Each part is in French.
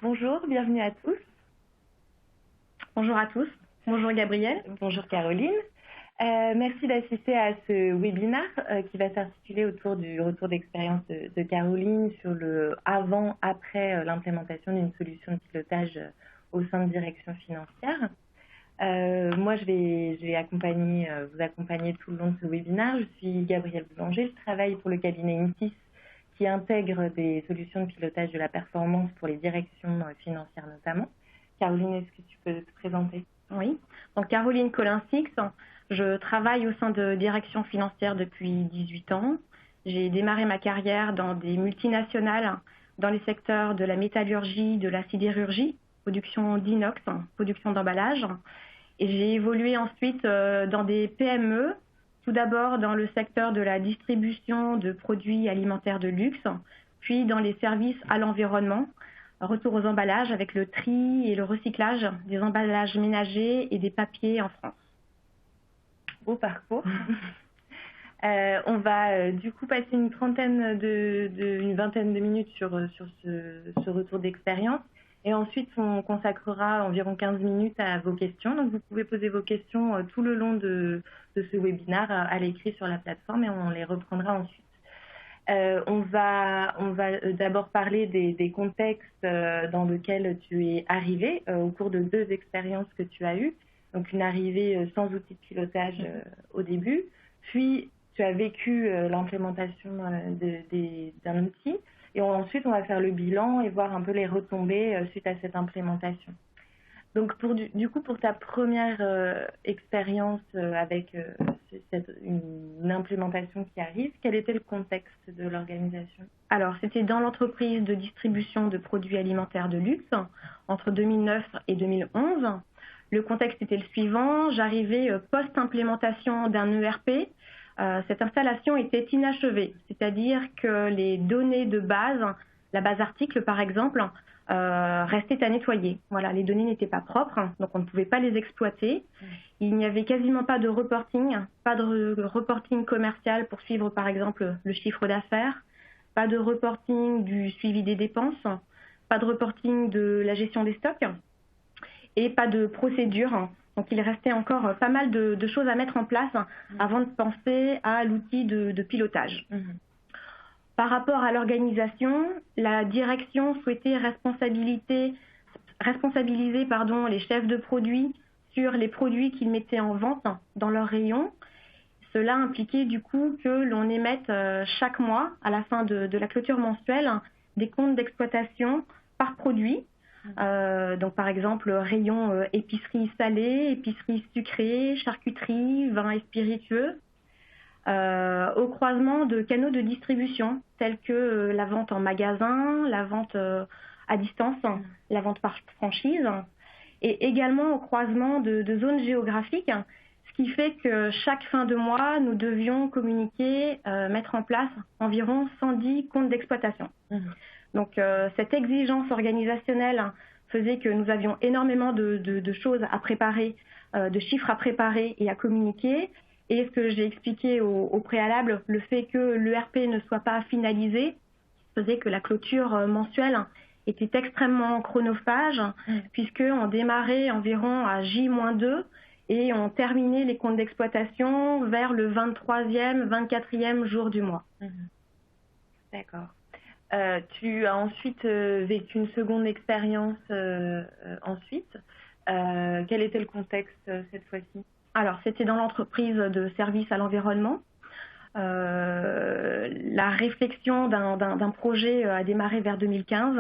Bonjour, bienvenue à tous. Bonjour à tous. Bonjour Gabrielle. Bonjour Caroline. Merci d'assister à ce webinaire qui va s'articuler autour du retour d'expérience de Caroline sur le avant-après l'implémentation d'une solution de pilotage au sein de direction financière. Moi, je vais vous accompagner tout le long de ce webinaire. Je suis Gabrielle Boulanger, je travaille pour le cabinet INTIS qui intègre des solutions de pilotage de la performance pour les directions financières notamment. Caroline, est-ce que tu peux te présenter? Oui, donc Caroline Colin-Six, je travaille au sein de direction financière depuis 18 ans. J'ai démarré ma carrière dans des multinationales dans les secteurs de la métallurgie, de la sidérurgie, production d'inox, production d'emballage. Et j'ai évolué ensuite dans des PME, tout d'abord dans le secteur de la distribution de produits alimentaires de luxe, puis dans les services à l'environnement, retour aux emballages avec le tri et le recyclage des emballages ménagers et des papiers en France. Beau parcours. On va du coup passer une vingtaine de minutes sur ce retour d'expérience. Et ensuite, on consacrera environ 15 minutes à vos questions. Donc, vous pouvez poser vos questions tout le long de ce webinaire à l'écrit sur la plateforme et on les reprendra ensuite. On va d'abord parler des contextes dans lesquels tu es arrivé au cours de 2 expériences que tu as eues. Donc, une arrivée sans outil de pilotage au début, puis tu as vécu l'implémentation d'un outil. Et ensuite, on va faire le bilan et voir un peu les retombées suite à cette implémentation. Donc, du coup, pour ta première expérience avec une implémentation qui arrive, quel était le contexte de l'organisation? Alors, c'était dans l'entreprise de distribution de produits alimentaires de luxe entre 2009 et 2011. Le contexte était le suivant. J'arrivais post-implémentation d'un ERP. Cette installation était inachevée, c'est-à-dire que les données de base, la base article par exemple, restaient à nettoyer. Voilà, les données n'étaient pas propres, donc on ne pouvait pas les exploiter. Il n'y avait quasiment pas de reporting commercial pour suivre par exemple le chiffre d'affaires, pas de reporting du suivi des dépenses, pas de reporting de la gestion des stocks et pas de procédure. Donc, il restait encore pas mal de choses à mettre en place avant de penser à l'outil de pilotage. Par rapport à l'organisation, la direction souhaitait responsabiliser les chefs de produits sur les produits qu'ils mettaient en vente dans leur rayon. Cela impliquait du coup que l'on émette chaque mois, à la fin de la clôture mensuelle, des comptes d'exploitation par produit. Donc par exemple rayon épicerie salée, épicerie sucrée, charcuterie, vin et spiritueux, au croisement de canaux de distribution tels que la vente en magasin, la vente à distance, la vente par franchise, et également au croisement de zones géographiques, ce qui fait que chaque fin de mois, nous devions communiquer, mettre en place environ 110 comptes d'exploitation. Donc cette exigence organisationnelle faisait que nous avions énormément de choses à préparer, de chiffres à préparer et à communiquer. Et ce que j'ai expliqué au préalable, le fait que l'ERP ne soit pas finalisé faisait que la clôture mensuelle était extrêmement chronophage, puisqu'on démarrait environ à J-2 et on terminait les comptes d'exploitation vers le 23e, 24e jour du mois. D'accord. Tu as ensuite vécu une seconde expérience ensuite. Quel était le contexte cette fois-ci? Alors, c'était dans l'entreprise de services à l'environnement. La réflexion d'un projet a démarré vers 2015.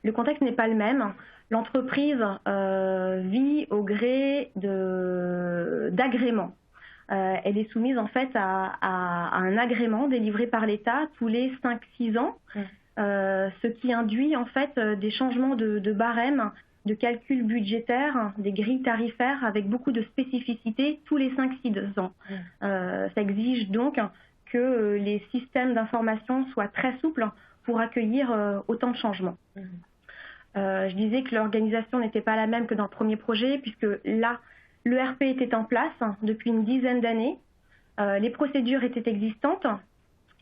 Le contexte n'est pas le même. L'entreprise vit au gré d'agréments. Elle est soumise en fait à un agrément délivré par l'État tous les 5-6 ans, ce qui induit en fait des changements de barème, de calcul budgétaire, des grilles tarifaires avec beaucoup de spécificités tous les 5-6 ans. Ça exige donc que les systèmes d'information soient très souples pour accueillir autant de changements. Je disais que l'organisation n'était pas la même que dans le premier projet, puisque là, l'ERP était en place depuis une dizaine d'années, les procédures étaient existantes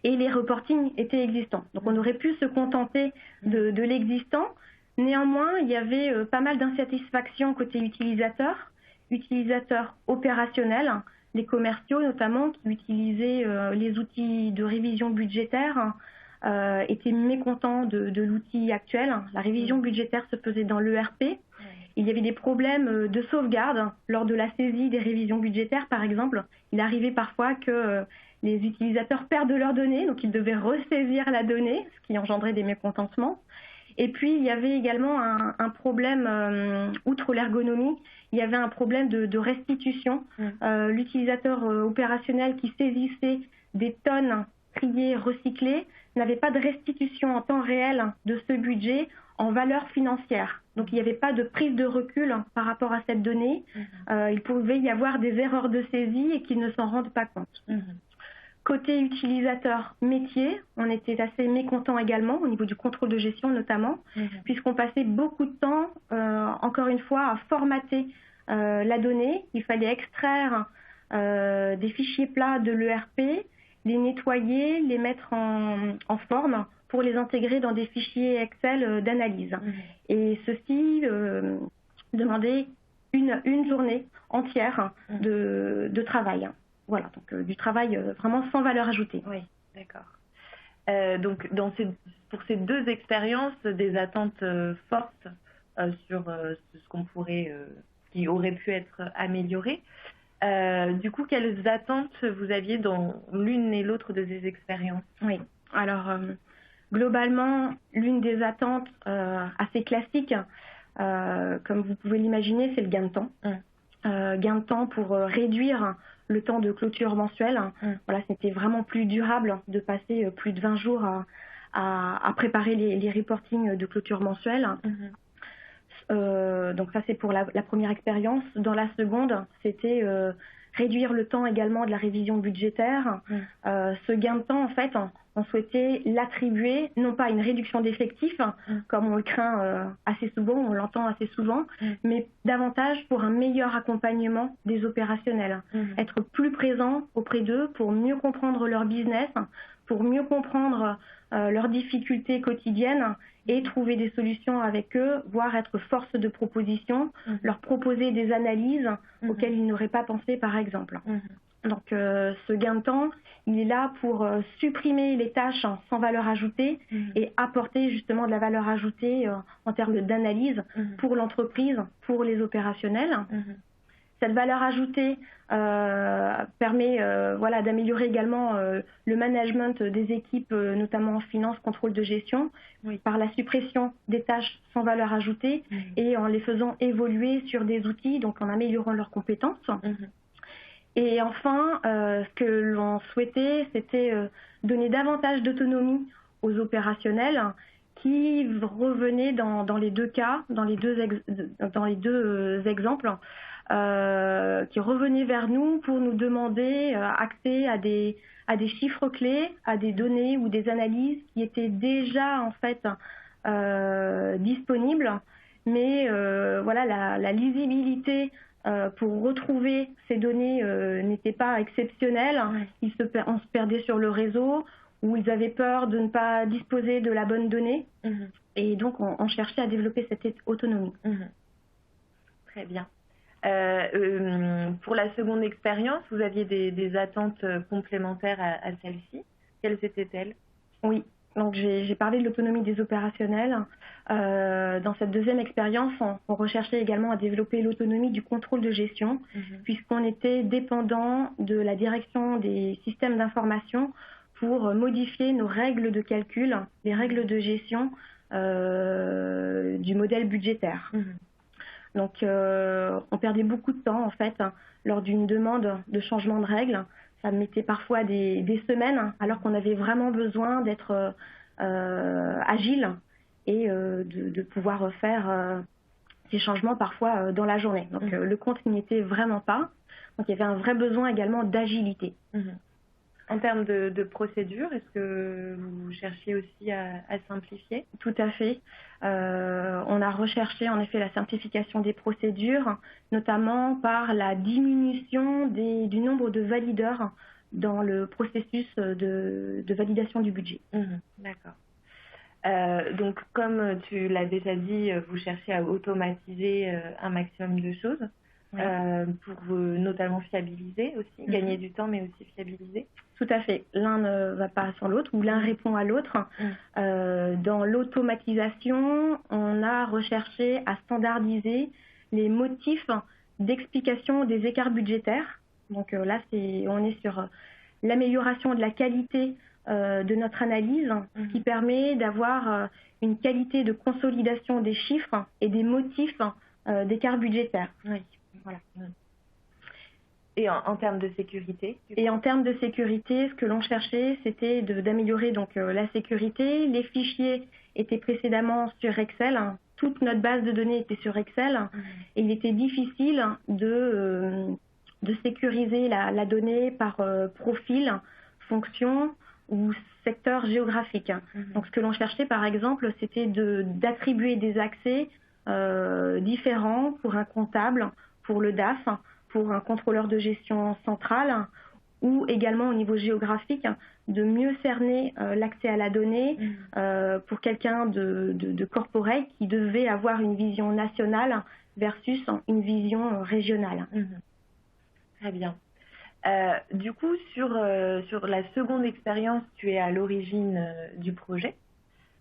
et les reportings étaient existants. Donc on aurait pu se contenter de l'existant, Néanmoins, il y avait pas mal d'insatisfaction côté utilisateurs opérationnels, les commerciaux notamment qui utilisaient les outils de révision budgétaire étaient mécontents de l'outil actuel. La révision budgétaire se faisait dans l'ERP. Il y avait des problèmes de sauvegarde lors de la saisie des révisions budgétaires, par exemple. Il arrivait parfois que les utilisateurs perdent leurs données, donc ils devaient ressaisir la donnée, ce qui engendrait des mécontentements. Et puis, il y avait également un problème, outre l'ergonomie, il y avait un problème de restitution. L'utilisateur opérationnel qui saisissait des tonnes triées, recyclées, n'avait pas de restitution en temps réel de ce budget en valeur financière. Donc, il n'y avait pas de prise de recul par rapport à cette donnée. Il pouvait y avoir des erreurs de saisie et qu'ils ne s'en rendent pas compte. Côté utilisateur métier, on était assez mécontents également, au niveau du contrôle de gestion notamment, puisqu'on passait beaucoup de temps, encore une fois, à formater la donnée. Il fallait extraire des fichiers plats de l'ERP, les nettoyer, les mettre en forme pour les intégrer dans des fichiers Excel d'analyse. Et ceci demandait une journée entière de travail. Voilà, donc du travail vraiment sans valeur ajoutée. Oui, d'accord. Donc pour ces deux expériences, des attentes fortes sur ce qu'on pourrait, qui aurait pu être amélioré. Du coup, quelles attentes vous aviez dans l'une et l'autre de ces expériences? Oui, alors globalement, l'une des attentes assez classiques, comme vous pouvez l'imaginer, c'est le gain de temps. Gain de temps pour réduire le temps de clôture mensuelle. Voilà, c'était vraiment plus durable de passer plus de 20 jours à préparer les reportings de clôture mensuelle. Donc ça, c'est pour la première expérience. Dans la seconde, c'était réduire le temps également de la révision budgétaire. Ce gain de temps, en fait, on souhaitait l'attribuer, non pas à une réduction d'effectifs, comme on le craint assez souvent, on l'entend assez souvent, mais davantage pour un meilleur accompagnement des opérationnels. Être plus présent auprès d'eux pour mieux comprendre leur business, pour mieux comprendre leurs difficultés quotidiennes et trouver des solutions avec eux, voire être force de proposition, leur proposer des analyses auxquelles ils n'auraient pas pensé, par exemple. Donc ce gain de temps, il est là pour supprimer les tâches sans valeur ajoutée et apporter justement de la valeur ajoutée en termes d'analyse pour l'entreprise, pour les opérationnels. Cette valeur ajoutée permet voilà, d'améliorer également le management des équipes, notamment en finance, contrôle de gestion, par la suppression des tâches sans valeur ajoutée et en les faisant évoluer sur des outils, donc en améliorant leurs compétences. Et enfin, ce que l'on souhaitait, c'était donner davantage d'autonomie aux opérationnels qui revenaient dans les deux cas, dans les deux exemples, qui revenaient vers nous pour nous demander accès à des chiffres clés, à des données ou des analyses qui étaient déjà en fait disponibles, mais voilà, la lisibilité pour retrouver ces données n'était pas exceptionnelle. On se perdait sur le réseau, où ils avaient peur de ne pas disposer de la bonne donnée. Et donc, on cherchait à développer cette autonomie. Très bien. Pour la seconde expérience, vous aviez des attentes complémentaires à celle-ci. Quelles étaient-elles? Oui. Donc, j'ai parlé de l'autonomie des opérationnels. Dans cette deuxième expérience, on recherchait également à développer l'autonomie du contrôle de gestion, puisqu'on était dépendant de la direction des systèmes d'information pour modifier nos règles de calcul, les règles de gestion du modèle budgétaire. Donc, on perdait beaucoup de temps, en fait, lors d'une demande de changement de règles. Ça mettait parfois des semaines, alors qu'on avait vraiment besoin d'être agile et de pouvoir faire ces changements parfois dans la journée. Donc, le compte n'y était vraiment pas. Donc, il y avait un vrai besoin également d'agilité. En termes de procédure, est-ce que vous cherchiez aussi à simplifier? Tout à fait. On a recherché en effet la simplification des procédures, notamment par la diminution du nombre de valideurs dans le processus de validation du budget. D'accord. Donc, comme tu l'as déjà dit, vous cherchez à automatiser un maximum de choses Oui. pour notamment fiabiliser aussi, gagner du temps, mais aussi fiabiliser. Tout à fait. L'un ne va pas sans l'autre ou l'un répond à l'autre. Dans l'automatisation, on a recherché à standardiser les motifs d'explication des écarts budgétaires. Donc là, on est sur l'amélioration de la qualité de notre analyse, ce qui permet d'avoir une qualité de consolidation des chiffres et des motifs d'écarts budgétaires. Oui. Voilà. Et en termes de sécurité? Et en termes de sécurité, ce que l'on cherchait, c'était d'améliorer donc la sécurité. Les fichiers étaient précédemment sur Excel. Toute notre base de données était sur Excel. Et il était difficile de sécuriser la donnée par profil, fonction ou secteur géographique. Donc ce que l'on cherchait, par exemple, c'était d'attribuer des accès différents pour un comptable, pour le DAF, pour un contrôleur de gestion centrale, ou également au niveau géographique, de mieux cerner l'accès à la donnée pour quelqu'un de corporate qui devait avoir une vision nationale versus une vision régionale. Très bien. Du coup, sur la seconde expérience, tu es à l'origine du projet.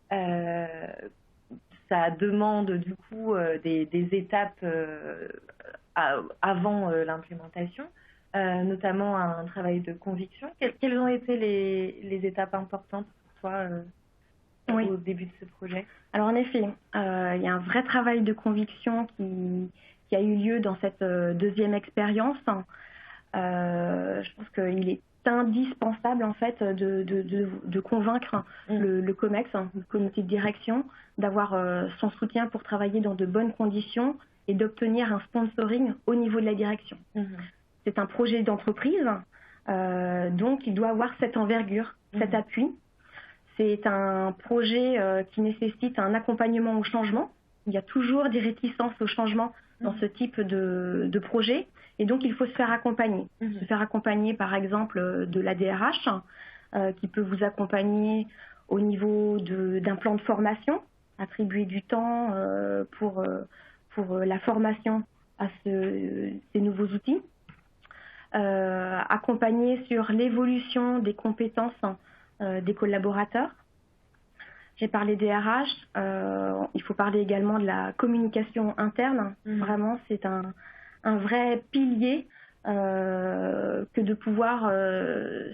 Ça demande du coup des étapes avant l'implémentation, notamment un travail de conviction. Quelles ont été les étapes importantes pour toi au début de ce projet? Alors en effet, il y a un vrai travail de conviction qui a eu lieu dans cette deuxième expérience. Je pense qu'il est indispensable en fait de convaincre le COMEX, le comité de direction, d'avoir son soutien pour travailler dans de bonnes conditions et d'obtenir un sponsoring au niveau de la direction. C'est un projet d'entreprise, donc il doit avoir cette envergure, cet appui. C'est un projet qui nécessite un accompagnement au changement. Il y a toujours des réticences au changement dans ce type de projet. Et donc, il faut se faire accompagner. Se faire accompagner, par exemple, de la DRH, qui peut vous accompagner au niveau d'un plan de formation, attribuer du temps pour la formation à ces nouveaux outils, accompagner sur l'évolution des compétences des collaborateurs. J'ai parlé des RH, il faut parler également de la communication interne. Vraiment, c'est un vrai pilier que de pouvoir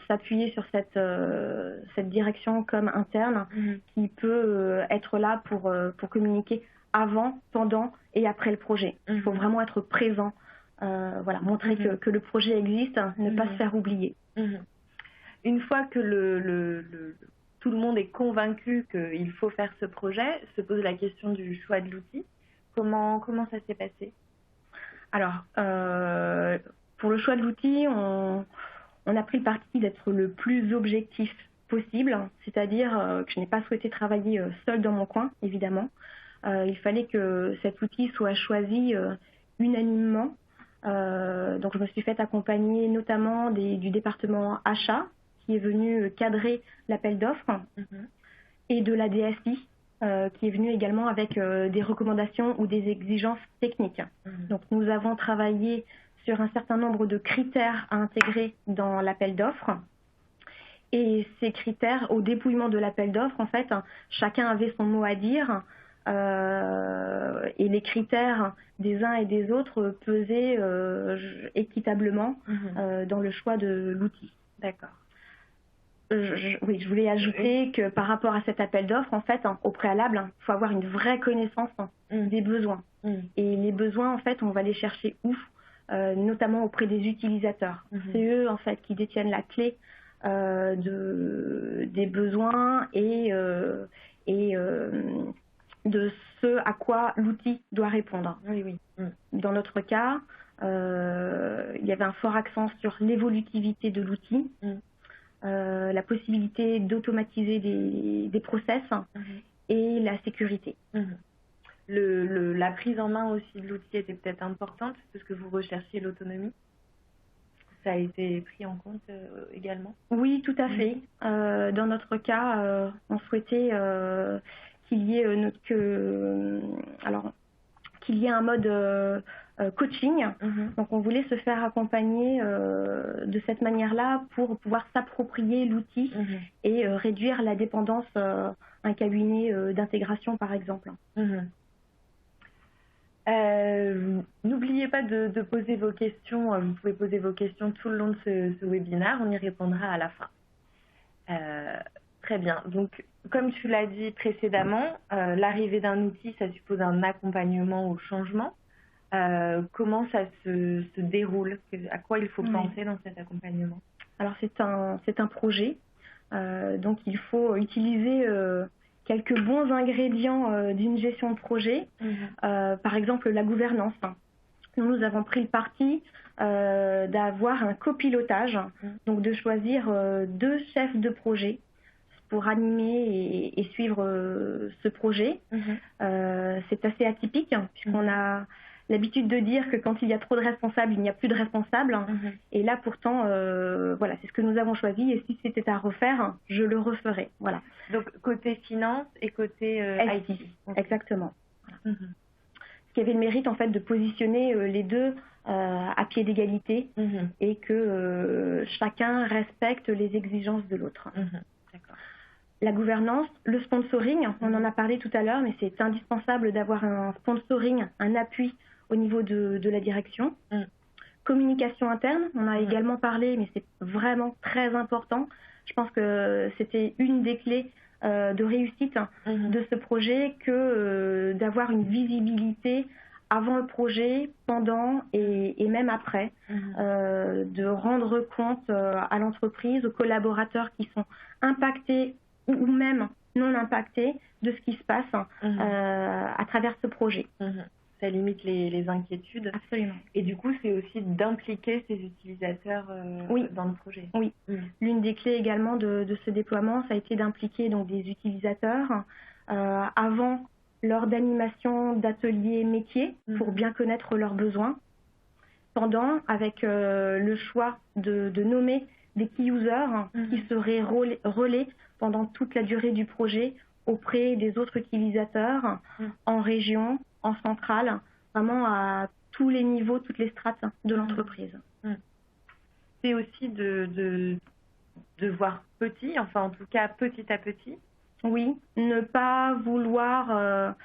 s'appuyer sur cette direction comme interne qui peut être là pour communiquer avant, pendant et après le projet. Il faut vraiment être présent, voilà, montrer que le projet existe, ne pas se faire oublier. Une fois que tout le monde est convaincu qu'il faut faire ce projet, se pose la question du choix de l'outil. Comment ça s'est passé? Alors, pour le choix de l'outil, on a pris le parti d'être le plus objectif possible, c'est-à-dire que je n'ai pas souhaité travailler seule dans mon coin, évidemment. Il fallait que cet outil soit choisi unanimement. Donc, je me suis fait accompagner notamment du département achat, qui est venu cadrer l'appel d'offres, et de la DSI, qui est venu également avec des recommandations ou des exigences techniques. Donc nous avons travaillé sur un certain nombre de critères à intégrer dans l'appel d'offres. Et ces critères, au dépouillement de l'appel d'offres, en fait, chacun avait son mot à dire. Et les critères des uns et des autres pesaient équitablement dans le choix de l'outil. D'accord. Oui, je voulais ajouter que par rapport à cet appel d'offres, en fait, au préalable, il faut avoir une vraie connaissance des besoins. Et les besoins, en fait, on va les chercher où? Notamment auprès des utilisateurs. C'est eux, en fait, qui détiennent la clé des besoins et de ce à quoi l'outil doit répondre. Dans notre cas, il y avait un fort accent sur l'évolutivité de l'outil. La possibilité d'automatiser des process et la sécurité. La prise en main aussi de l'outil était peut-être importante parce que vous recherchiez l'autonomie? ça a été pris en compte également? Oui, tout à fait. Dans notre cas, on souhaitait qu'il y ait qu'il y ait un mode coaching. Donc on voulait se faire accompagner de cette manière-là pour pouvoir s'approprier l'outil et réduire la dépendance à un cabinet d'intégration par exemple. N'oubliez pas de poser vos questions. Vous pouvez poser vos questions tout le long de ce webinaire. On y répondra à la fin. Très bien. Donc, comme tu l'as dit précédemment, l'arrivée d'un outil, ça suppose un accompagnement au changement. Comment ça se déroule? À quoi il faut penser dans cet accompagnement? Alors, c'est un projet. Donc, il faut utiliser quelques bons ingrédients d'une gestion de projet. Par exemple, la gouvernance. Nous avons pris le parti d'avoir un copilotage, donc de choisir 2 chefs de projet pour animer et suivre ce projet. C'est assez atypique puisqu'on a l'habitude de dire que quand il y a trop de responsables, il n'y a plus de responsables. Et là, pourtant, voilà, c'est ce que nous avons choisi. Et si c'était à refaire, je le referais. Voilà. Donc, côté finance et côté IT. Exactement. Voilà. Ce qui avait le mérite, en fait, de positionner les deux à pied d'égalité et que chacun respecte les exigences de l'autre. La gouvernance, le sponsoring, on en a parlé tout à l'heure, mais c'est indispensable d'avoir un sponsoring, un appui au niveau de la direction. Communication interne, on a également parlé, mais c'est vraiment très important. Je pense que c'était une des clés de réussite de ce projet que d'avoir une visibilité avant le projet, pendant et même après, de rendre compte à l'entreprise, aux collaborateurs qui sont impactés ou même non impactés de ce qui se passe à travers ce projet. Ça limite les inquiétudes. Absolument. Et du coup, c'est aussi d'impliquer ces utilisateurs dans le projet. Oui. L'une des clés également de ce déploiement, ça a été d'impliquer donc des utilisateurs avant, lors d'animation d'ateliers métiers pour bien connaître leurs besoins. Pendant, avec le choix de nommer des key users qui seraient relais pendant toute la durée du projet auprès des autres utilisateurs en région, en centrale, vraiment à tous les niveaux, toutes les strates de l'entreprise. C'est aussi de voir petit, enfin en tout cas petit à petit. Oui, ne pas vouloir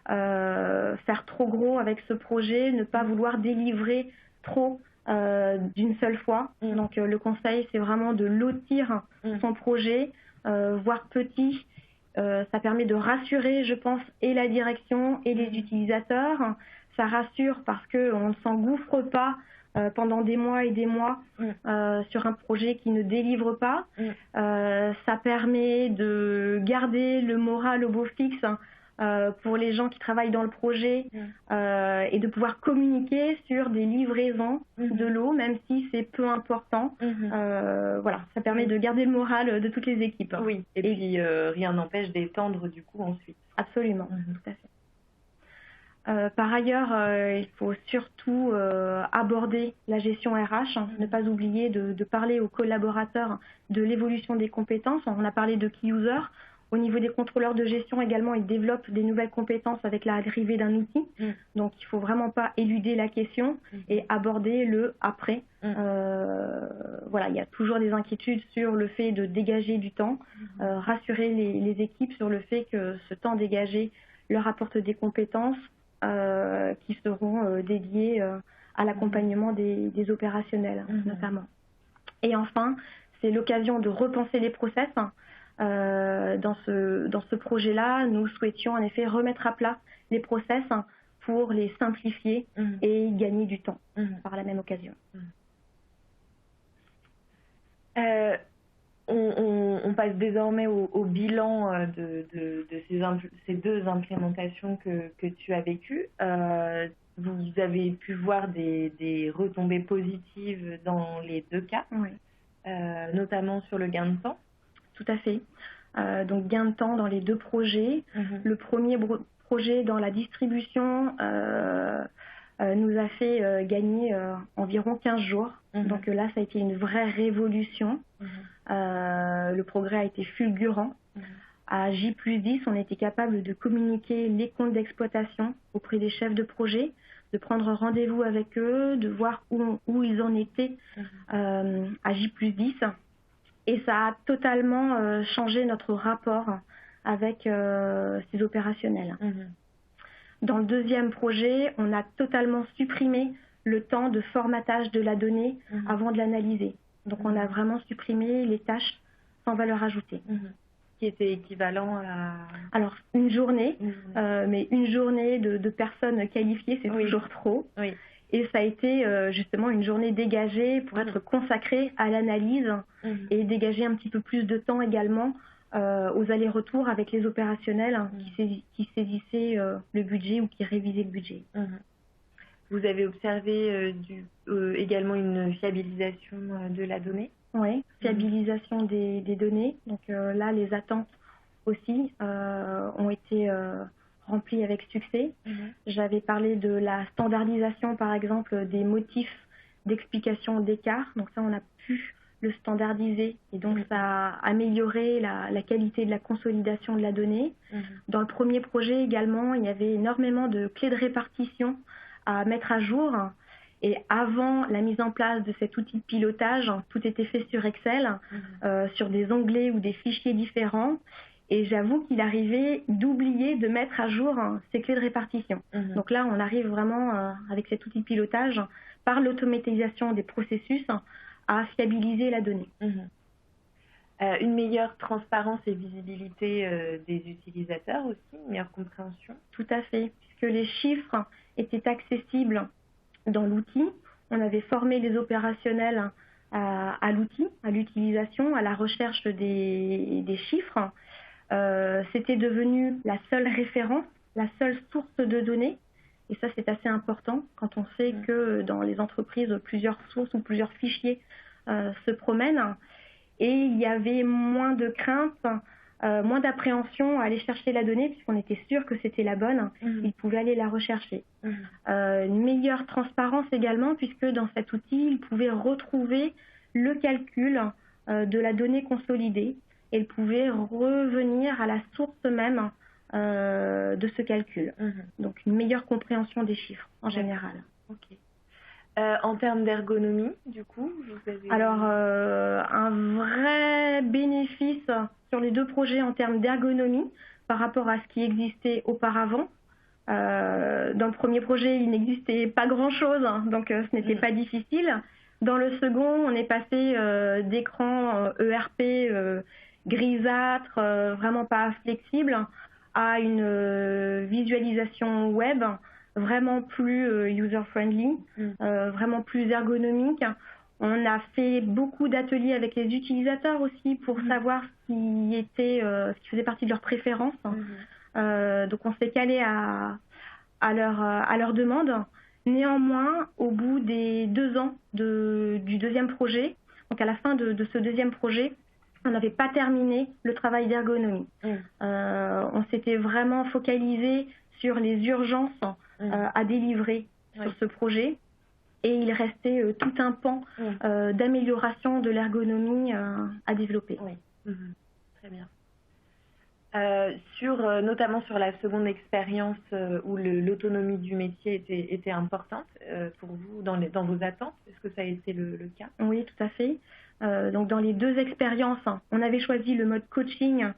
faire trop gros avec ce projet, ne pas vouloir délivrer trop d'une seule fois. Donc le conseil, c'est vraiment de lotir son projet, voir petit. Ça permet de rassurer, je pense, et la direction et les utilisateurs. Ça rassure parce qu'on ne s'engouffre pas pendant des mois et des mois sur un projet qui ne délivre pas. Ça permet de garder le moral au beau fixe pour les gens qui travaillent dans le projet et de pouvoir communiquer sur des livraisons de l'eau, même si c'est peu important. Voilà, ça permet de garder le moral de toutes les équipes. Oui, et puis rien n'empêche d'étendre du coup ensuite. Absolument, tout à fait. Par ailleurs, il faut surtout aborder la gestion RH, ne pas oublier de parler aux collaborateurs de l'évolution des compétences. On a parlé de key users. Au niveau des contrôleurs de gestion également, ils développent des nouvelles compétences avec l'arrivée d'un outil. Donc, il ne faut vraiment pas éluder la question et aborder le après. Voilà, il y a toujours des inquiétudes sur le fait de dégager du temps, rassurer les équipes sur le fait que ce temps dégagé leur apporte des compétences qui seront dédiées à l'accompagnement des opérationnels, notamment. Et enfin, c'est l'occasion de repenser les process. Dans ce projet-là, nous souhaitions en effet remettre à plat les process pour les simplifier et gagner du temps par la même occasion. On passe désormais au bilan de ces 2 implémentations que tu as vécues. Vous avez pu voir des retombées positives dans les 2 cas, notamment sur le gain de temps. Tout à fait. Donc gain de temps dans les 2 projets. Le premier projet dans la distribution nous a fait gagner environ 15 jours. Donc là, ça a été une vraie révolution. Le progrès a été fulgurant. À J+10, on était capable de communiquer les comptes d'exploitation auprès des chefs de projet, de prendre rendez-vous avec eux, de voir où ils en étaient à J+10. Et ça a totalement changé notre rapport avec ces opérationnels. Dans le deuxième projet, on a totalement supprimé le temps de formatage de la donnée avant de l'analyser. Donc on a vraiment supprimé les tâches sans valeur ajoutée. Qui était équivalent à... Alors une journée. Mais une journée de personnes qualifiées, c'est toujours trop. Et ça a été justement une journée dégagée pour être consacrée à l'analyse et dégager un petit peu plus de temps également aux allers-retours avec les opérationnels qui saisissaient le budget ou qui révisaient le budget. Vous avez observé également une fiabilisation de la donnée? Oui, fiabilisation des données. Donc là, les attentes aussi ont été remplies avec succès. J'avais parlé de la standardisation, par exemple, des motifs d'explication d'écart. Donc ça, on a pu le standardiser et donc ça a amélioré la qualité de la consolidation de la donnée. Dans le premier projet également, il y avait énormément de clés de répartition à mettre à jour. Et avant la mise en place de cet outil de pilotage, tout était fait sur Excel, sur des onglets ou des fichiers différents. Et j'avoue qu'il arrivait d'oublier de mettre à jour ces clés de répartition. Donc là, on arrive vraiment, avec cet outil de pilotage, par l'automatisation des processus, à fiabiliser la donnée. Une meilleure transparence et visibilité des utilisateurs aussi, une meilleure compréhension? Tout à fait, puisque les chiffres étaient accessibles dans l'outil. On avait formé les opérationnels à l'outil, à l'utilisation, à la recherche des chiffres. C'était devenu la seule référence, la seule source de données. Et ça, c'est assez important quand on sait que dans les entreprises, plusieurs sources ou plusieurs fichiers se promènent. Et il y avait moins de crainte, moins d'appréhension à aller chercher la donnée puisqu'on était sûr que c'était la bonne. Ils pouvaient aller la rechercher. Une meilleure transparence également puisque dans cet outil, ils pouvaient retrouver le calcul de la donnée consolidée et ils pouvaient revenir à la source même de ce calcul. Donc une meilleure compréhension des chiffres en général. En termes d'ergonomie, du coup, vous avez... Alors, un vrai bénéfice sur les deux projets en termes d'ergonomie par rapport à ce qui existait auparavant. Dans le premier projet, il n'existait pas grand-chose, donc ce n'était pas difficile. Dans le second, on est passé d'écran ERP grisâtre, vraiment pas flexible, à une visualisation web vraiment plus user-friendly, vraiment plus ergonomique. On a fait beaucoup d'ateliers avec les utilisateurs aussi pour savoir ce qui faisait partie de leurs préférences. Donc on s'est calé à leur demande. Néanmoins, au bout des 2 ans du deuxième projet, donc à la fin de ce deuxième projet, on n'avait pas terminé le travail d'ergonomie. On s'était vraiment focalisé sur les urgences à délivrer sur ce projet. Et il restait tout un pan d'amélioration de l'ergonomie à développer. Très bien. Notamment sur la seconde expérience où l'autonomie du métier était importante pour vous dans vos attentes, est-ce que ça a été le cas? Oui, tout à fait. Donc dans les deux expériences, on avait choisi le mode coaching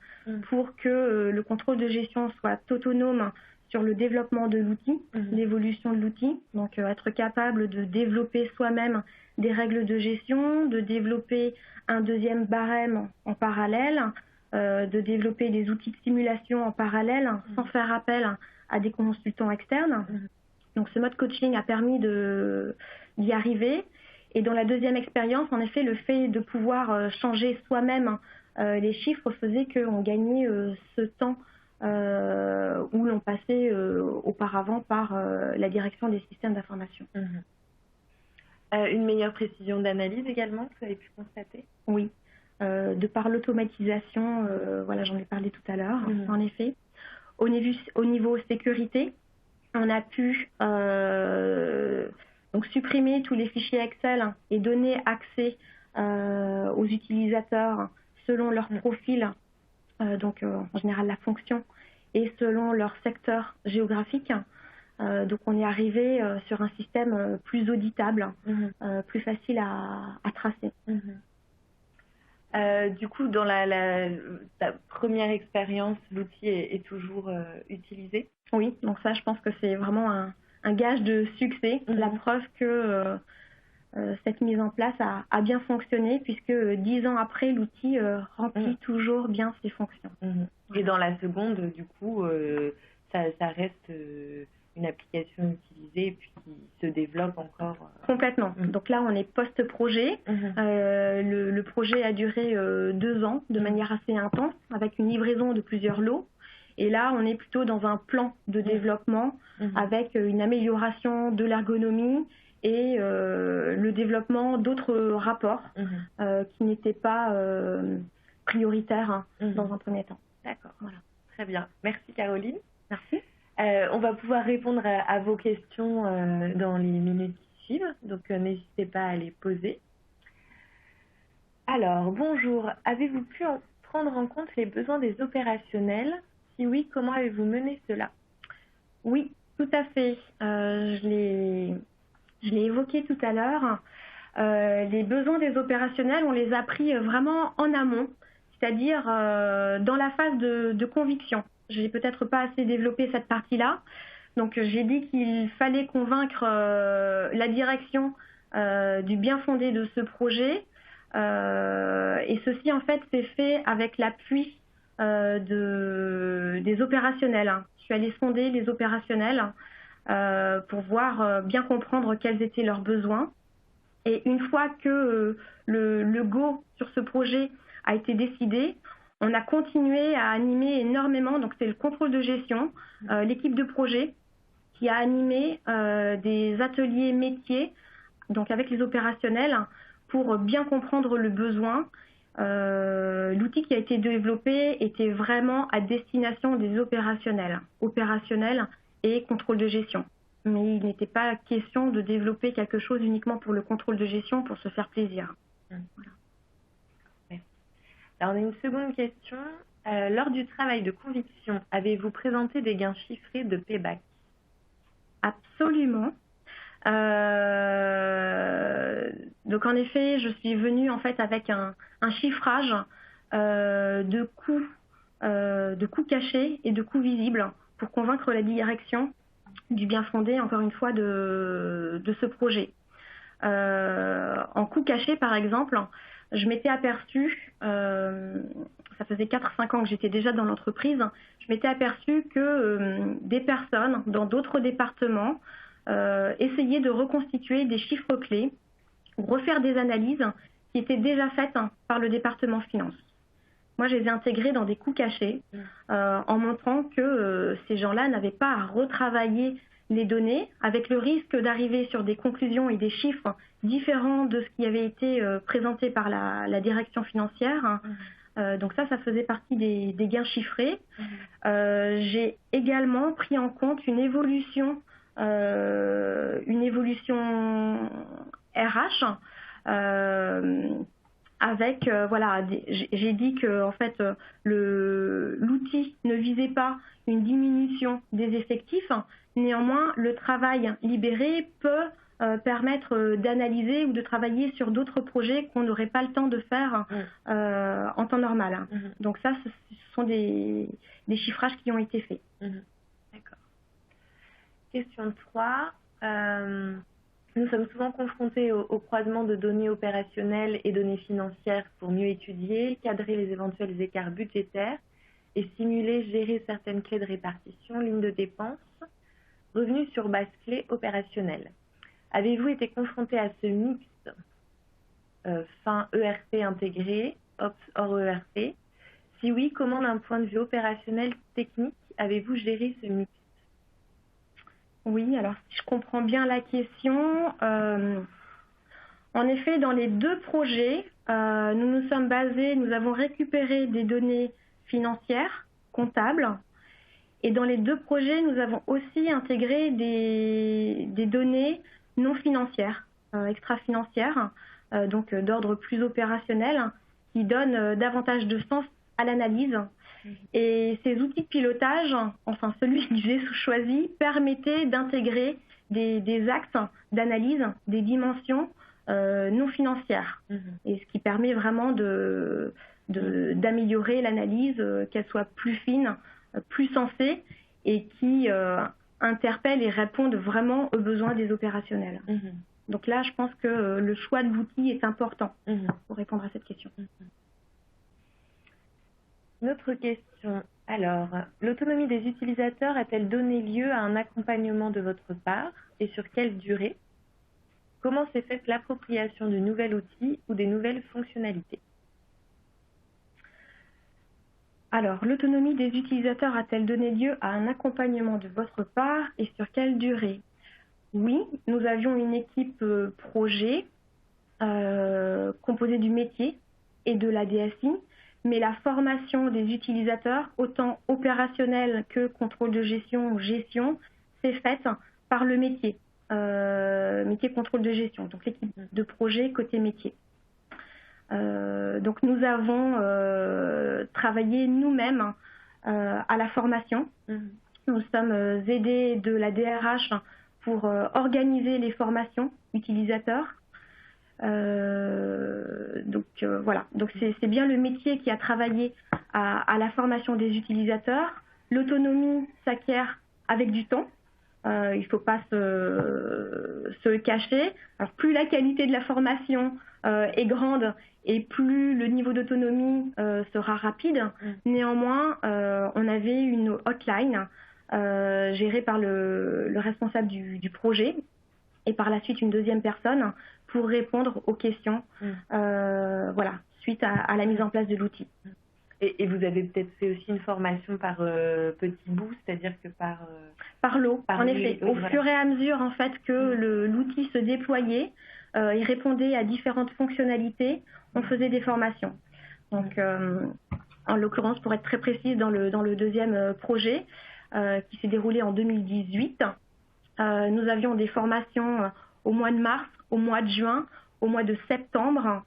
pour que le contrôle de gestion soit autonome sur le développement de l'outil, l'évolution de l'outil, donc être capable de développer soi-même des règles de gestion, de développer un deuxième barème en parallèle, de développer des outils de simulation en parallèle sans faire appel à des consultants externes. Donc ce mode coaching a permis d'y arriver. Et dans la deuxième expérience, en effet, le fait de pouvoir changer soi-même les chiffres faisait qu'on gagnait ce temps où l'on passait auparavant par la direction des systèmes d'information. Une meilleure précision d'analyse également, vous avez pu constater? Oui, de par l'automatisation, voilà, j'en ai parlé tout à l'heure, en effet. Au niveau sécurité, on a pu donc supprimer tous les fichiers Excel et donner accès aux utilisateurs selon leur profil, donc en général la fonction, et selon leur secteur géographique. Donc on est arrivé sur un système plus auditable, plus facile à tracer. Du coup, dans ta première expérience, l'outil est toujours utilisé? Oui, donc ça, je pense que c'est vraiment un gage de succès, la preuve que cette mise en place a bien fonctionné, puisque 10 ans après, l'outil remplit toujours bien ses fonctions. Et dans la seconde, du coup, ça reste une application utilisée et puis qui se développe encore. Complètement. Donc là, on est post-projet. Le projet a duré 2 ans de manière assez intense, avec une livraison de plusieurs lots. Et là, on est plutôt dans un plan de développement avec une amélioration de l'ergonomie et le développement d'autres rapports qui n'étaient pas prioritaires dans un premier temps. D'accord, voilà. Très bien. Merci Caroline. Merci. On va pouvoir répondre à vos questions dans les minutes qui suivent, donc n'hésitez pas à les poser. Alors, bonjour. Avez-vous pu prendre en compte les besoins des opérationnels? Si oui, comment avez-vous mené cela? Oui, tout à fait. Je l'ai évoqué tout à l'heure. Les besoins des opérationnels, on les a pris vraiment en amont, c'est-à-dire dans la phase de conviction. Je n'ai peut-être pas assez développé cette partie-là. Donc j'ai dit qu'il fallait convaincre la direction du bien fondé de ce projet. Et ceci, en fait, s'est fait avec l'appui des opérationnels. Je suis allée sonder les opérationnels pour voir bien comprendre quels étaient leurs besoins. Et une fois que le go sur ce projet a été décidé, on a continué à animer énormément, donc c'est le contrôle de gestion, l'équipe de projet qui a animé des ateliers métiers, donc avec les opérationnels, pour bien comprendre le besoin. L'outil qui a été développé était vraiment à destination des opérationnels et contrôle de gestion. Mais il n'était pas question de développer quelque chose uniquement pour le contrôle de gestion pour se faire plaisir. Voilà. Alors, on a une seconde question. Lors du travail de conviction, avez-vous présenté des gains chiffrés de payback? Absolument. Donc en effet, je suis venue en fait avec un chiffrage de coûts cachés et de coûts visibles pour convaincre la direction du bien fondé, encore une fois, de ce projet. En coûts cachés, par exemple, je m'étais aperçue, ça faisait 4-5 ans que j'étais déjà dans l'entreprise, je m'étais aperçue que des personnes dans d'autres départements essayaient de reconstituer des chiffres clés ou refaire des analyses qui étaient déjà faites par le département finance. Moi, je les ai intégrés dans des coûts cachés en montrant que ces gens-là n'avaient pas à retravailler les données avec le risque d'arriver sur des conclusions et des chiffres différents de ce qui avait été présenté par la direction financière. Donc ça faisait partie des gains chiffrés. J'ai également pris en compte une évolution RH avec j'ai dit que en fait l'outil ne visait pas une diminution des effectifs. Néanmoins, le travail libéré peut permettre d'analyser ou de travailler sur d'autres projets qu'on n'aurait pas le temps de faire en temps normal. Donc ça, ce sont des chiffrages qui ont été faits. D'accord. Question 3. Nous sommes souvent confrontés au croisement de données opérationnelles et données financières pour mieux étudier, cadrer les éventuels écarts budgétaires et simuler, gérer certaines clés de répartition, lignes de dépenses, revenus sur base clé opérationnelle. Avez-vous été confronté à ce mix fin ERP intégré, Ops hors ERP? Si oui, comment d'un point de vue opérationnel technique avez-vous géré ce mix? Oui, alors si je comprends bien la question, en effet, dans les deux projets, nous avons récupéré des données financières, comptables, Et dans les 2 projets, nous avons aussi intégré des données non financières, extra-financières, donc d'ordre plus opérationnel, qui donnent davantage de sens à l'analyse. Et ces outils de pilotage, enfin celui que j'ai choisi, permettait d'intégrer des axes d'analyse, des dimensions non financières. Et ce qui permet vraiment d'améliorer l'analyse, qu'elle soit plus fine, plus sensée et qui interpelle et répondent vraiment aux besoins des opérationnels. Donc là, je pense que le choix de l'outil est important pour répondre à cette question. Une autre question. Alors, l'autonomie des utilisateurs a-t-elle donné lieu à un accompagnement de votre part et sur quelle durée? Comment s'est faite l'appropriation du nouvel outil ou des nouvelles fonctionnalités? Alors, l'autonomie des utilisateurs a-t-elle donné lieu à un accompagnement de votre part et sur quelle durée? Oui, nous avions une équipe projet composée du métier et de la DSI, mais la formation des utilisateurs, autant opérationnelle que contrôle de gestion ou gestion, s'est faite par le métier, métier contrôle de gestion, donc l'équipe de projet côté métier. Donc nous avons travaillé nous-mêmes à la formation. Nous sommes aidés de la DRH pour organiser les formations utilisateurs. Voilà, donc c'est bien le métier qui a travaillé à la formation des utilisateurs. L'autonomie s'acquiert avec du temps. Il ne faut pas se cacher. Alors, plus la qualité de la formation est grande et plus le niveau d'autonomie sera rapide. Néanmoins, on avait une hotline gérée par le responsable du projet et par la suite une deuxième personne pour répondre aux questions voilà, suite à la mise en place de l'outil. Et vous avez peut-être fait aussi une formation par petits bouts, c'est-à-dire que par lot, en effet. Au fur et à mesure en fait, que l'outil se déployait et répondait à différentes fonctionnalités, on faisait des formations. Donc, en l'occurrence, pour être très précise, dans le deuxième projet qui s'est déroulé en 2018, nous avions des formations au mois de mars, au mois de juin, au mois de septembre,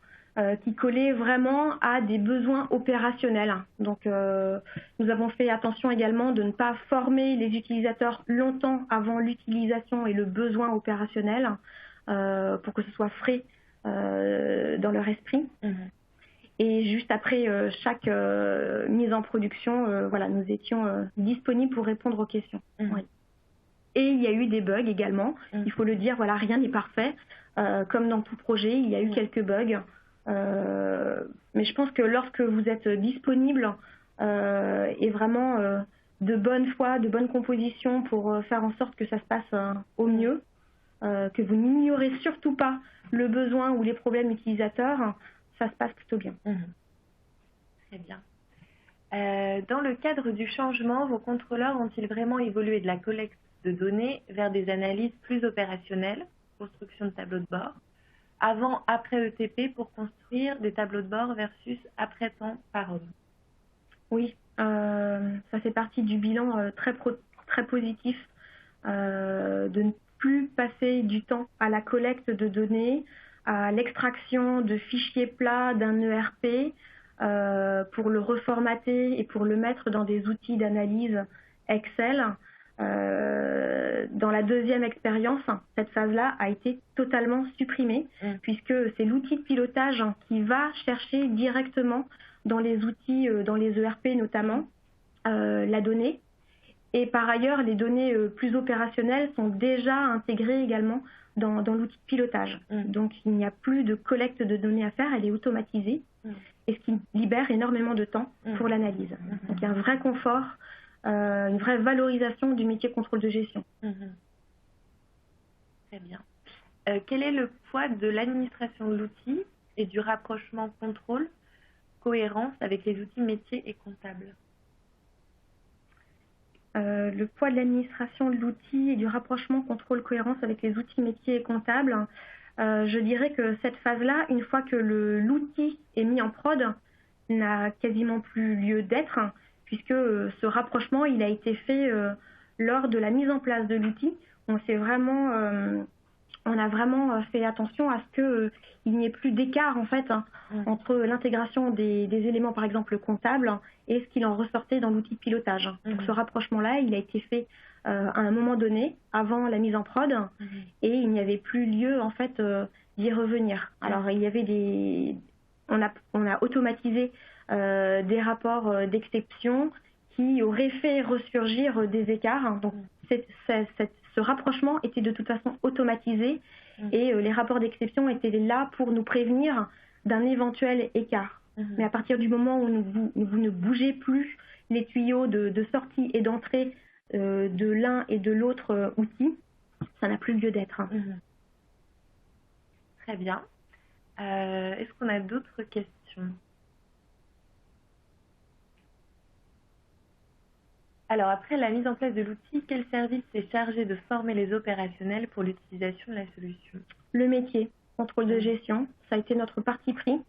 qui collaient vraiment à des besoins opérationnels. Donc, nous avons fait attention également de ne pas former les utilisateurs longtemps avant l'utilisation et le besoin opérationnel pour que ce soit frais dans leur esprit. Et juste après chaque mise en production, voilà, nous étions disponibles pour répondre aux questions. Oui. Et il y a eu des bugs également. Il faut le dire, voilà, rien n'est parfait. Comme dans tout projet, il y a eu quelques bugs. Mais je pense que lorsque vous êtes disponible et vraiment de bonne foi, de bonne composition pour faire en sorte que ça se passe au mieux, que vous n'ignorez surtout pas le besoin ou les problèmes utilisateurs, ça se passe plutôt bien. Très bien. Dans le cadre du changement, vos contrôleurs ont-ils vraiment évolué de la collecte de données vers des analyses plus opérationnelles, construction de tableaux de bord, avant, après ETP pour construire des tableaux de bord versus après temps par homme? Oui, ça fait partie du bilan très positif de ne plus passer du temps à la collecte de données, à l'extraction de fichiers plats d'un ERP pour le reformater et pour le mettre dans des outils d'analyse Excel. Dans la deuxième expérience, cette phase-là a été totalement supprimée puisque c'est l'outil de pilotage qui va chercher directement dans les outils, dans les ERP notamment, la donnée. Et par ailleurs, les données plus opérationnelles sont déjà intégrées également dans l'outil de pilotage. Donc il n'y a plus de collecte de données à faire, elle est automatisée, et ce qui libère énormément de temps pour l'analyse. Donc il y a un vrai confort, une vraie valorisation du métier contrôle de gestion. Très bien. Quel est le poids de l'administration de l'outil et du rapprochement contrôle, cohérence avec les outils métiers et comptables? Le poids de l'administration de l'outil et du rapprochement contrôle cohérence avec les outils métiers et comptables, je dirais que cette phase-là, une fois que l'outil est mis en prod, n'a quasiment plus lieu d'être, puisque ce rapprochement, il a été fait lors de la mise en place de l'outil. On a vraiment fait attention à ce qu'il n'y ait plus d'écart en fait entre l'intégration des éléments par exemple comptables et ce qu'il en ressortait dans l'outil de pilotage. Donc ce rapprochement-là, il a été fait à un moment donné, avant la mise en prod, et il n'y avait plus lieu en fait d'y revenir. Alors il y avait on a automatisé des rapports d'exception qui auraient fait ressurgir des écarts. Donc ce rapprochement était de toute façon automatisé et les rapports d'exception étaient là pour nous prévenir d'un éventuel écart. Mais à partir du moment où vous ne bougez plus les tuyaux de sortie et d'entrée de l'un et de l'autre outil, ça n'a plus lieu d'être. Très bien. Est-ce qu'on a d'autres questions? Alors, après la mise en place de l'outil, quel service est chargé de former les opérationnels pour l'utilisation de la solution? Le métier, contrôle de gestion, ça a été notre parti pris,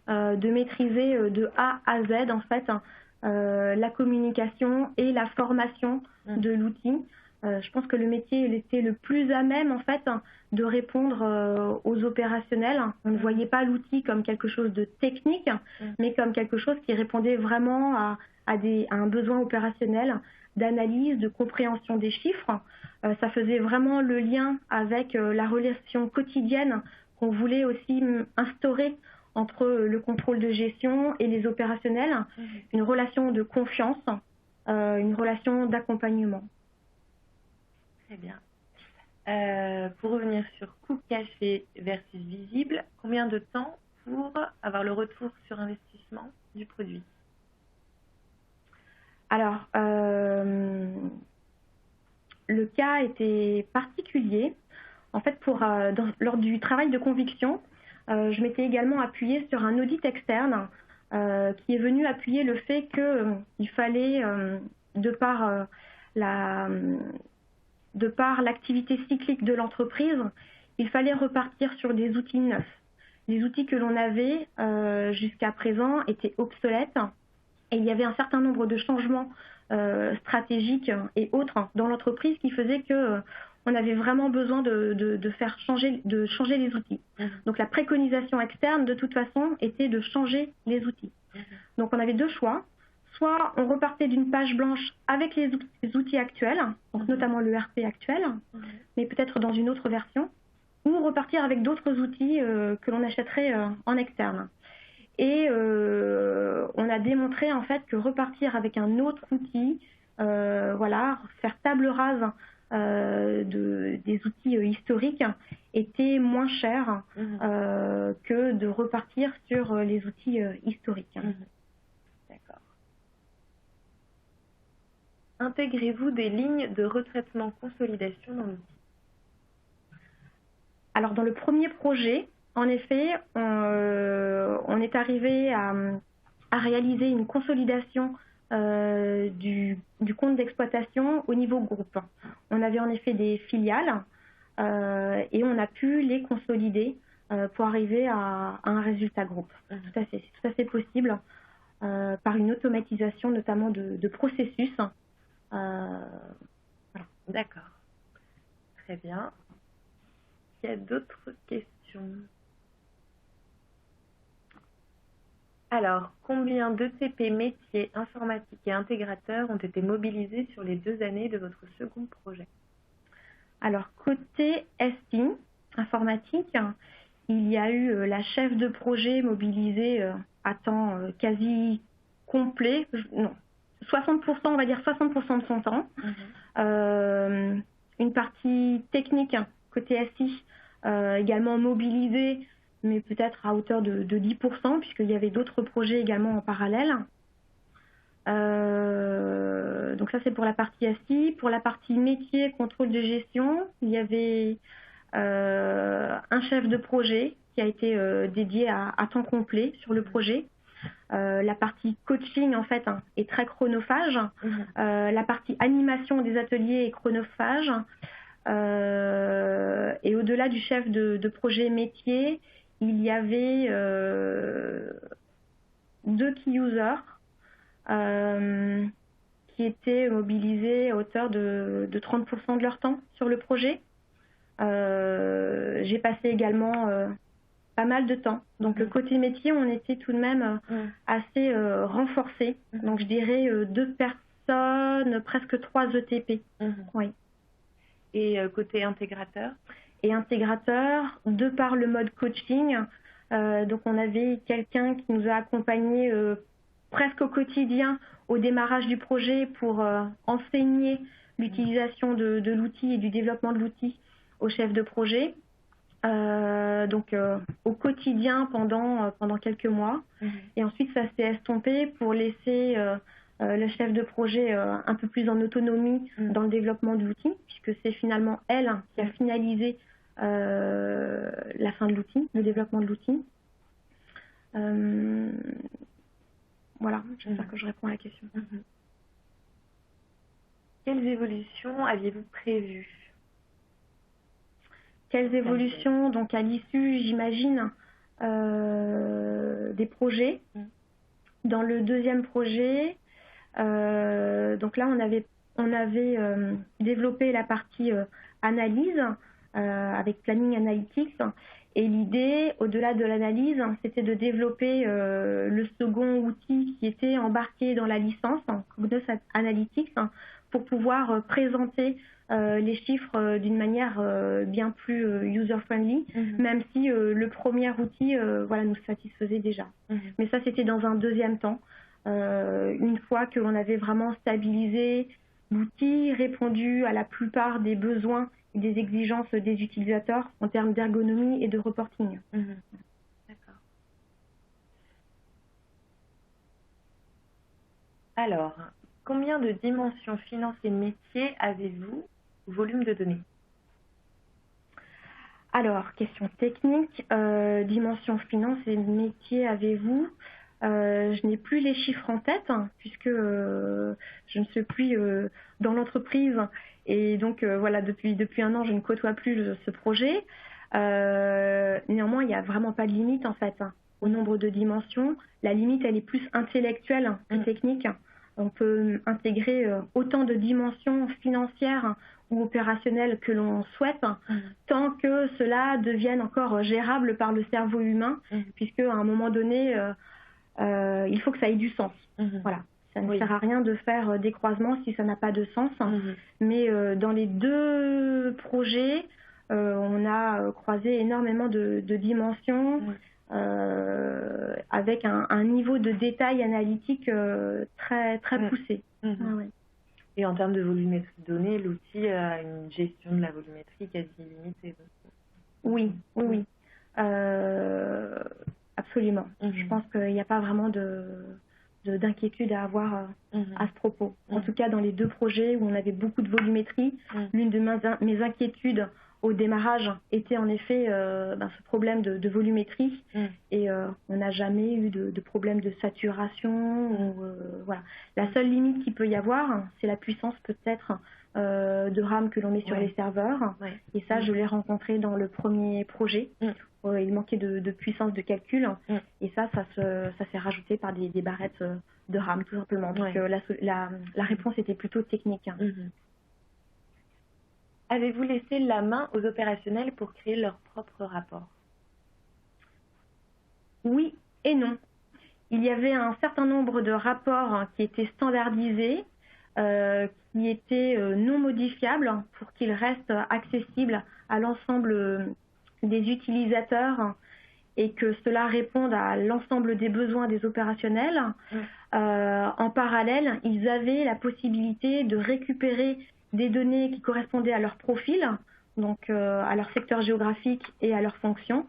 de maîtriser de A à Z en fait la communication et la formation de l'outil. Je pense que le métier il était le plus à même en fait de répondre aux opérationnels. On ne voyait pas l'outil comme quelque chose de technique, mais comme quelque chose qui répondait vraiment à un besoin opérationnel d'analyse, de compréhension des chiffres. Ça faisait vraiment le lien avec la relation quotidienne qu'on voulait aussi instaurer entre le contrôle de gestion et les opérationnels, une relation de confiance, une relation d'accompagnement. Très bien. Pour revenir sur coût caché versus visible, combien de temps pour avoir le retour sur investissement du produit? Alors, le cas était particulier. En fait, lors du travail de conviction, je m'étais également appuyée sur un audit externe qui est venu appuyer le fait qu'il fallait, de par l'activité cyclique de l'entreprise, il fallait repartir sur des outils neufs. Les outils que l'on avait jusqu'à présent étaient obsolètes et il y avait un certain nombre de changements stratégiques et autres dans l'entreprise qui faisaient qu'on avait vraiment besoin de changer les outils. Donc la préconisation externe, de toute façon, était de changer les outils. Donc on avait deux choix. Soit on repartait d'une page blanche avec les outils actuels, donc notamment le RP actuel, mais peut-être dans une autre version, ou repartir avec d'autres outils que l'on achèterait en externe. Et on a démontré en fait que repartir avec un autre outil, faire table rase des outils historiques était moins cher que de repartir sur les outils historiques. D'accord. Intégrez-vous des lignes de retraitement consolidation dans l'outil? Alors dans le premier projet, en effet, on est arrivé à réaliser une consolidation du compte d'exploitation au niveau groupe. On avait en effet des filiales et on a pu les consolider pour arriver à un résultat groupe. C'est tout à fait possible par une automatisation notamment de processus. Voilà. D'accord. Très bien. Il y a d'autres questions? Alors, combien d'ETP métiers informatiques et intégrateurs ont été mobilisés sur les 2 années de votre second projet? Alors, côté SI, informatique, il y a eu la chef de projet mobilisée à temps quasi complet, non, 60%, on va dire 60% de son temps. Une partie technique, côté SI, également mobilisée, mais peut-être à hauteur de 10%, puisqu'il y avait d'autres projets également en parallèle. Donc ça, c'est pour la partie SI. Pour la partie métier, contrôle de gestion, il y avait un chef de projet qui a été dédié à temps complet sur le projet. La partie coaching, en fait, est très chronophage. La partie animation des ateliers est chronophage. Et au-delà du chef de projet métier, il y avait 2 key users, qui étaient mobilisés à hauteur de 30% de leur temps sur le projet. J'ai passé également pas mal de temps. Donc côté métier, on était tout de même assez renforcés. Donc je dirais 2 personnes, presque 3 ETP. Oui. Et côté intégrateur? Et intégrateur, de par le mode coaching, donc on avait quelqu'un qui nous a accompagnés presque au quotidien au démarrage du projet pour enseigner l'utilisation de l'outil et du développement de l'outil au chef de projet. Donc au quotidien pendant quelques mois. Et ensuite, ça s'est estompé pour laisser le chef de projet un peu plus en autonomie dans le développement de l'outil, puisque c'est finalement elle qui a finalisé la fin de l'outil, le développement de l'outil. Voilà, j'espère que je réponds à la question. Quelles évolutions aviez-vous prévues? Quelles évolutions? Donc à l'issue, j'imagine, des projets. Dans le deuxième projet, donc là, on avait développé la partie analyse avec Planning Analytics. Et l'idée, au-delà de l'analyse, c'était de développer le second outil qui était embarqué dans la licence, Cognos Analytics, pour pouvoir présenter les chiffres d'une manière bien plus user-friendly, même si le premier outil voilà, nous satisfaisait déjà. Mais ça, c'était dans un deuxième temps. Une fois qu'on avait vraiment stabilisé l'outil, répondu à la plupart des besoins et des exigences des utilisateurs en termes d'ergonomie et de reporting. D'accord. Alors, combien de dimensions finance et métier avez-vous au volume de données? Alors, question technique, dimension finance et métier avez-vous? Je n'ai plus les chiffres en tête puisque je ne suis plus dans l'entreprise et donc voilà, depuis 1 an, je ne côtoie plus ce projet. Néanmoins, il n'y a vraiment pas de limite en fait au nombre de dimensions. La limite, elle est plus intellectuelle que technique. On peut intégrer autant de dimensions financières ou opérationnelles que l'on souhaite, tant que cela devienne encore gérable par le cerveau humain, puisque à un moment donné, il faut que ça ait du sens. Voilà. Ça ne sert à rien de faire des croisements si ça n'a pas de sens. Mais dans les 2 projets, on a croisé énormément de dimensions avec un niveau de détail analytique très poussé. Ouais. Et en termes de volumétrie de données, l'outil a une gestion de la volumétrie quasi limitée. Oui. Absolument. Je pense qu'il n'y a pas vraiment d'inquiétude à avoir à ce propos. En tout cas, dans les 2 projets où on avait beaucoup de volumétrie, l'une de mes inquiétudes au démarrage était en effet ce problème de volumétrie et on n'a jamais eu de problème de saturation. Voilà. La seule limite qu'il peut y avoir, c'est la puissance peut-être de RAM que l'on met sur les serveurs. Et ça, je l'ai rencontré dans le premier projet. Il manquait de puissance de calcul et ça s'est rajouté par des barrettes de RAM tout simplement. Donc la réponse était plutôt technique. Avez-vous laissé la main aux opérationnels pour créer leur propre rapport? Oui et non. Il y avait un certain nombre de rapports qui étaient standardisés, qui étaient non modifiables pour qu'ils restent accessibles à l'ensemble des utilisateurs et que cela réponde à l'ensemble des besoins des opérationnels. En parallèle, ils avaient la possibilité de récupérer des données qui correspondaient à leur profil, donc à leur secteur géographique et à leur fonction,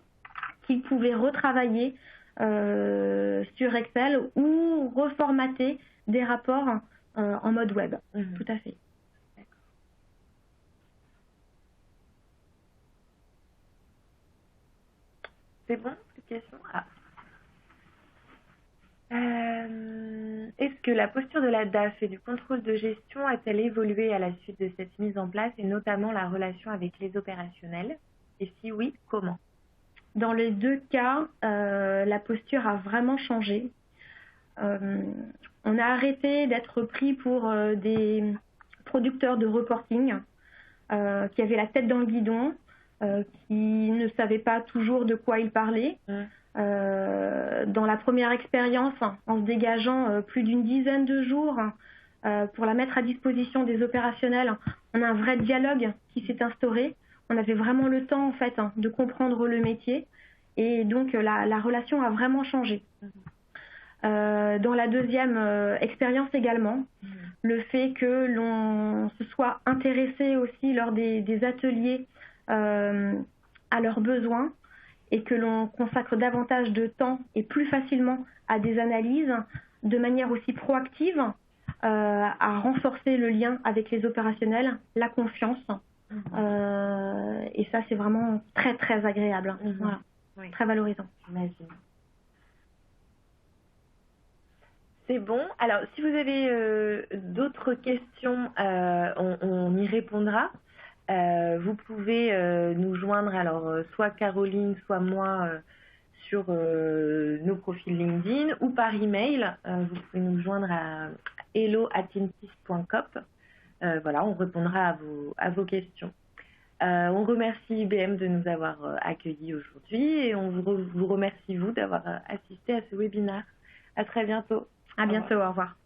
qu'ils pouvaient retravailler sur Excel ou reformater des rapports en mode web. Tout à fait. C'est bon, cette question? Est-ce que la posture de la DAF et du contrôle de gestion a-t-elle évolué à la suite de cette mise en place et notamment la relation avec les opérationnels? Et si oui, comment? Dans les 2 cas, la posture a vraiment changé. On a arrêté d'être pris pour des producteurs de reporting qui avaient la tête dans le guidon, qui ne savaient pas toujours de quoi ils parlaient. Dans la première expérience, en se dégageant plus d'une dizaine de jours pour la mettre à disposition des opérationnels, on a un vrai dialogue qui s'est instauré. On avait vraiment le temps en fait de comprendre le métier et donc la relation a vraiment changé. Dans la deuxième expérience également, le fait que l'on se soit intéressé aussi lors des ateliers à leurs besoins et que l'on consacre davantage de temps et plus facilement à des analyses de manière aussi proactive, à renforcer le lien avec les opérationnels, la confiance. Et ça, c'est vraiment très, très agréable. Voilà. Oui. Très valorisant. J'imagine. C'est bon. Alors, si vous avez d'autres questions, on y répondra. Vous pouvez nous joindre, alors soit Caroline, soit moi, sur nos profils LinkedIn ou par email. Vous pouvez nous joindre à hello@intis.coop. Voilà, on répondra à vos questions. On remercie IBM de nous avoir accueillis aujourd'hui et on vous remercie, vous, d'avoir assisté à ce webinaire. À très bientôt. À bientôt, au revoir.